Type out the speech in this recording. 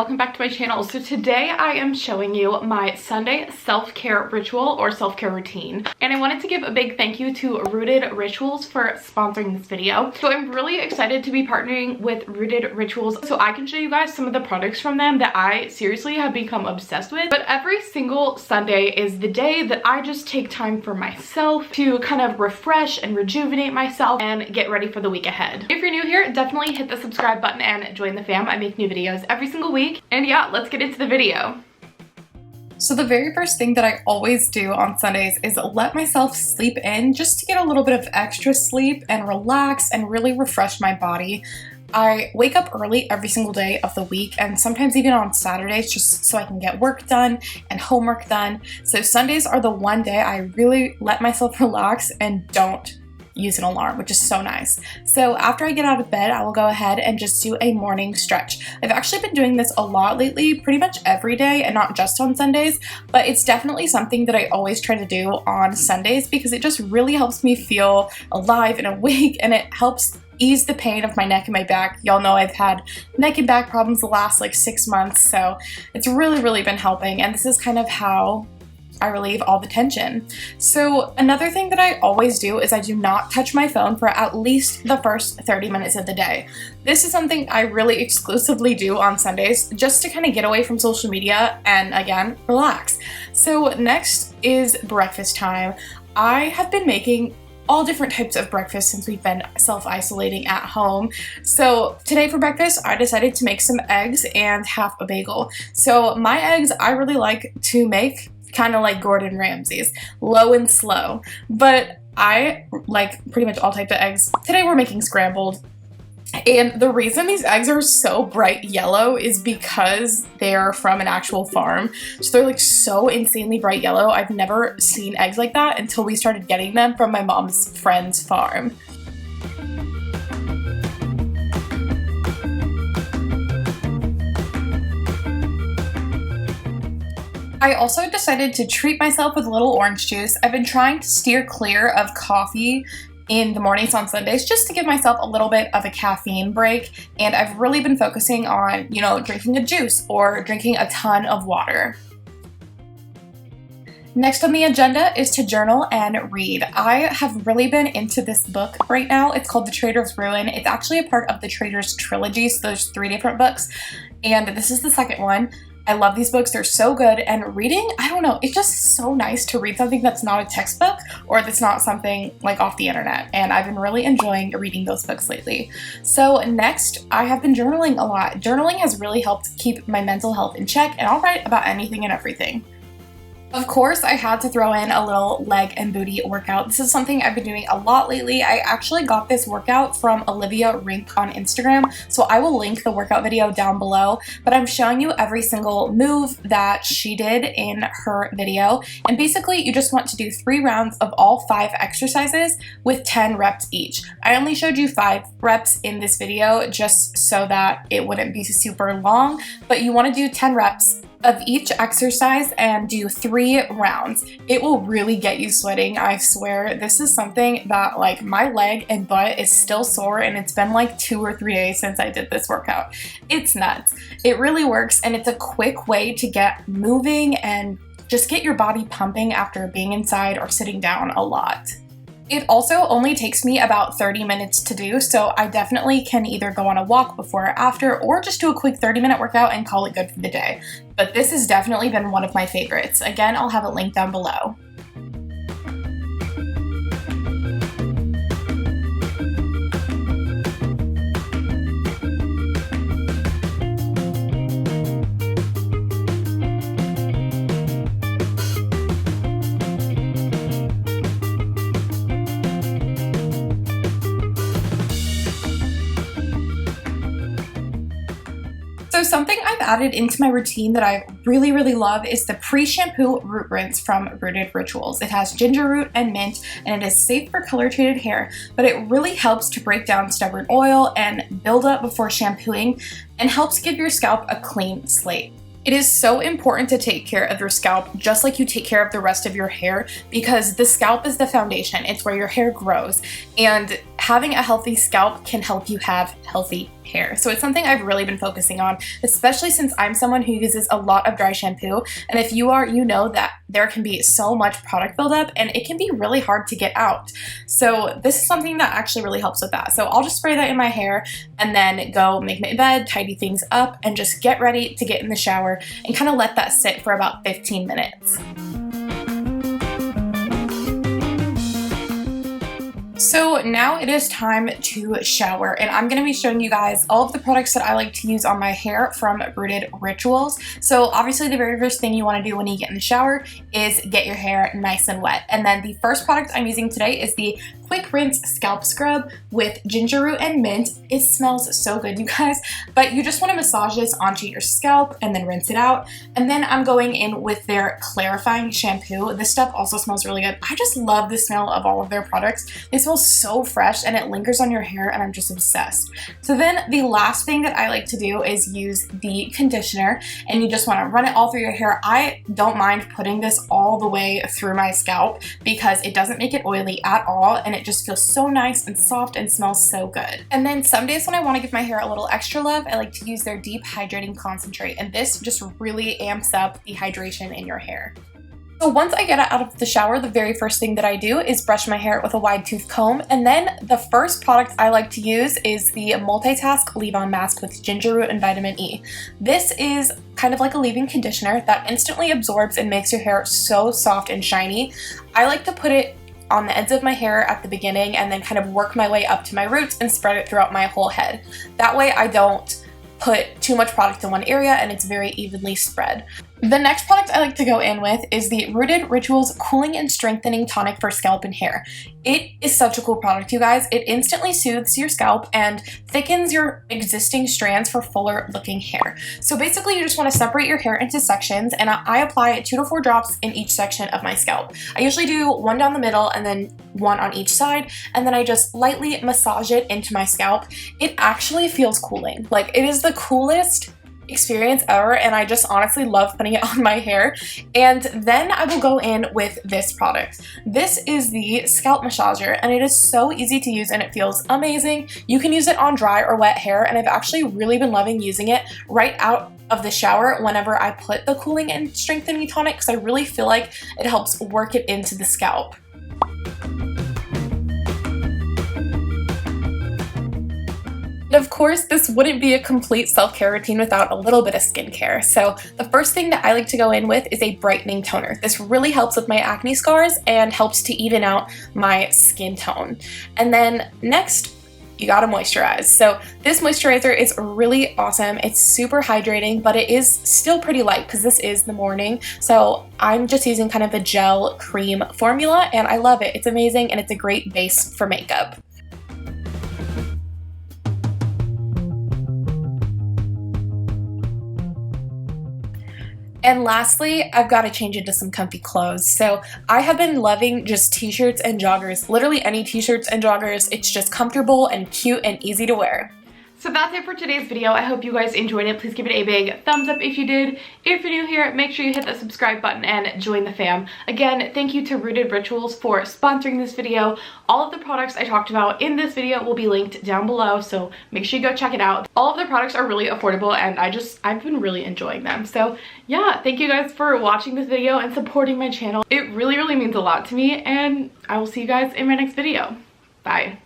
welcome back to my channel. So today I am showing you my Sunday self-care ritual or self-care routine. And I wanted to give a big thank you to Rooted Rituals for sponsoring this video. So I'm really excited to be partnering with Rooted Rituals so I can show you guys some of the products from them that I seriously have become obsessed with. But every single Sunday is the day that I just take time for myself to kind of refresh and rejuvenate myself and get ready for the week ahead. If you're new here, definitely hit the subscribe button and join the fam. I make new videos every single week. And yeah, let's get into the video. So the very first thing that I always do on Sundays is let myself sleep in just to get a little bit of extra sleep and relax and really refresh my body. I wake up early every single day of the week and sometimes even on Saturdays just so I can get work done and homework done. So Sundays are the one day I really let myself relax and don't use an alarm, which is so nice. So after I get out of bed, I will go ahead and just do a morning stretch. I've actually been doing this a lot lately, pretty much every day and not just on Sundays, but it's definitely something that I always try to do on Sundays because it just really helps me feel alive and awake, and it helps ease the pain of my neck and my back. Y'all know I've had neck and back problems the last like 6 months, so it's really been helping, and this is kind of how I relieve all the tension. So another thing that I always do is I do not touch my phone for at least the first 30 minutes of the day. This is something I really exclusively do on Sundays just to kind of get away from social media and again, relax. So next is breakfast time. I have been making all different types of breakfast since we've been self-isolating at home. So today for breakfast, I decided to make some eggs and half a bagel. So my eggs, I really like to make kind of like Gordon Ramsay's, low and slow, but I like pretty much all types of eggs. Today we're making scrambled, and the reason these eggs are so bright yellow is because they're from an actual farm. So they're like so insanely bright yellow. I've never seen eggs like that until we started getting them from my mom's friend's farm. I also decided to treat myself with a little orange juice. I've been trying to steer clear of coffee in the mornings on Sundays just to give myself a little bit of a caffeine break, and I've really been focusing on, drinking a juice or drinking a ton of water. Next on the agenda is to journal and read. I have really been into this book right now. It's called The Trader's Ruin. It's actually a part of the Trader's trilogy, so there's 3 different books, and this is the second one. I love these books. They're so good, and reading, I don't know, it's just so nice to read something that's not a textbook or that's not something like off the internet, and I've been really enjoying reading those books lately. So next, I have been journaling a lot. Journaling has really helped keep my mental health in check, and I'll write about anything and everything. Of course, I had to throw in a little leg and booty workout. This is something I've been doing a lot lately. I actually got this workout from Olivia Rink on Instagram, so I will link the workout video down below, but I'm showing you every single move that she did in her video. And basically, you just want to do 3 rounds of all 5 exercises with 10 reps each. I only showed you 5 reps in this video just so that it wouldn't be super long, but you want to do 10 reps of each exercise and do 3 rounds. It will really get you sweating. I swear this is something that like my leg and butt is still sore, and it's been like 2 or 3 days since I did this workout. It's nuts. It really works, and it's a quick way to get moving and just get your body pumping after being inside or sitting down a lot. It also only takes me about 30 minutes to do, so I definitely can either go on a walk before or after, or just do a quick 30-minute workout and call it good for the day. But this has definitely been one of my favorites. Again, I'll have it linked down below. So something I've added into my routine that I really love is the pre-shampoo root rinse from Rooted Rituals. It has ginger root and mint, and it is safe for color-treated hair, but it really helps to break down stubborn oil and build up before shampooing, and helps give your scalp a clean slate. It is so important to take care of your scalp just like you take care of the rest of your hair, because the scalp is the foundation. It's where your hair grows, and having a healthy scalp can help you have healthy hair. So it's something I've really been focusing on, especially since I'm someone who uses a lot of dry shampoo. And if you are, you know that there can be so much product buildup and it can be really hard to get out. So this is something that actually really helps with that. So I'll just spray that in my hair and then go make my bed, tidy things up, and just get ready to get in the shower and kind of let that sit for about 15 minutes. So now it is time to shower, and I'm going to be showing you guys all of the products that I like to use on my hair from Rooted Rituals. So obviously the very first thing you want to do when you get in the shower is get your hair nice and wet. And then the first product I'm using today is the Quick Rinse Scalp Scrub with ginger root and mint. It smells so good, you guys, but you just want to massage this onto your scalp and then rinse it out. And then I'm going in with their clarifying shampoo. This stuff also smells really good. I just love the smell of all of their products. They smell so fresh and it lingers on your hair, and I'm just obsessed. So then the last thing that I like to do is use the conditioner, and you just want to run it all through your hair. I don't mind putting this all the way through my scalp because it doesn't make it oily at all, and it just feels so nice and soft and smells so good. And then some days when I want to give my hair a little extra love, I like to use their deep hydrating concentrate, and this just really amps up the hydration in your hair. So once I get out of the shower, the very first thing that I do is brush my hair with a wide tooth comb, and then the first product I like to use is the Multitask Leave-On Mask with ginger root and vitamin E. This is kind of like a leave-in conditioner that instantly absorbs and makes your hair so soft and shiny. I like to put it on the ends of my hair at the beginning and then kind of work my way up to my roots and spread it throughout my whole head. That way I don't put too much product in one area and it's very evenly spread. The next product I like to go in with is the Rooted Rituals Cooling and Strengthening Tonic for Scalp and Hair. It is such a cool product, you guys. It instantly soothes your scalp and thickens your existing strands for fuller looking hair. So basically you just want to separate your hair into sections, and I apply 2 to 4 drops in each section of my scalp. I usually do 1 down the middle and then 1 on each side, and then I just lightly massage it into my scalp. It actually feels cooling. Like, it is the coolest experience ever, and I just honestly love putting it on my hair. And then I will go in with this product. This is the Scalp Massager, and it is so easy to use and it feels amazing. You can use it on dry or wet hair, and I've actually really been loving using it right out of the shower whenever I put the cooling and strengthening tonic, because I really feel like it helps work it into the scalp. And of course, this wouldn't be a complete self-care routine without a little bit of skincare. So the first thing that I like to go in with is a brightening toner. This really helps with my acne scars and helps to even out my skin tone. And then next, you gotta moisturize. So this moisturizer is really awesome. It's super hydrating, but it is still pretty light because this is the morning. So I'm just using kind of a gel cream formula, and I love it. It's amazing, and it's a great base for makeup. And lastly, I've got to change into some comfy clothes. So I have been loving just t-shirts and joggers, literally any t-shirts and joggers. It's just comfortable and cute and easy to wear. So that's it for today's video. I hope you guys enjoyed it. Please give it a big thumbs up if you did. If you're new here, make sure you hit that subscribe button and join the fam. Again, thank you to Rooted Rituals for sponsoring this video. All of the products I talked about in this video will be linked down below, so make sure you go check it out. All of the products are really affordable, and I've been really enjoying them. So yeah, thank you guys for watching this video and supporting my channel. It really, really means a lot to me, and I will see you guys in my next video. Bye.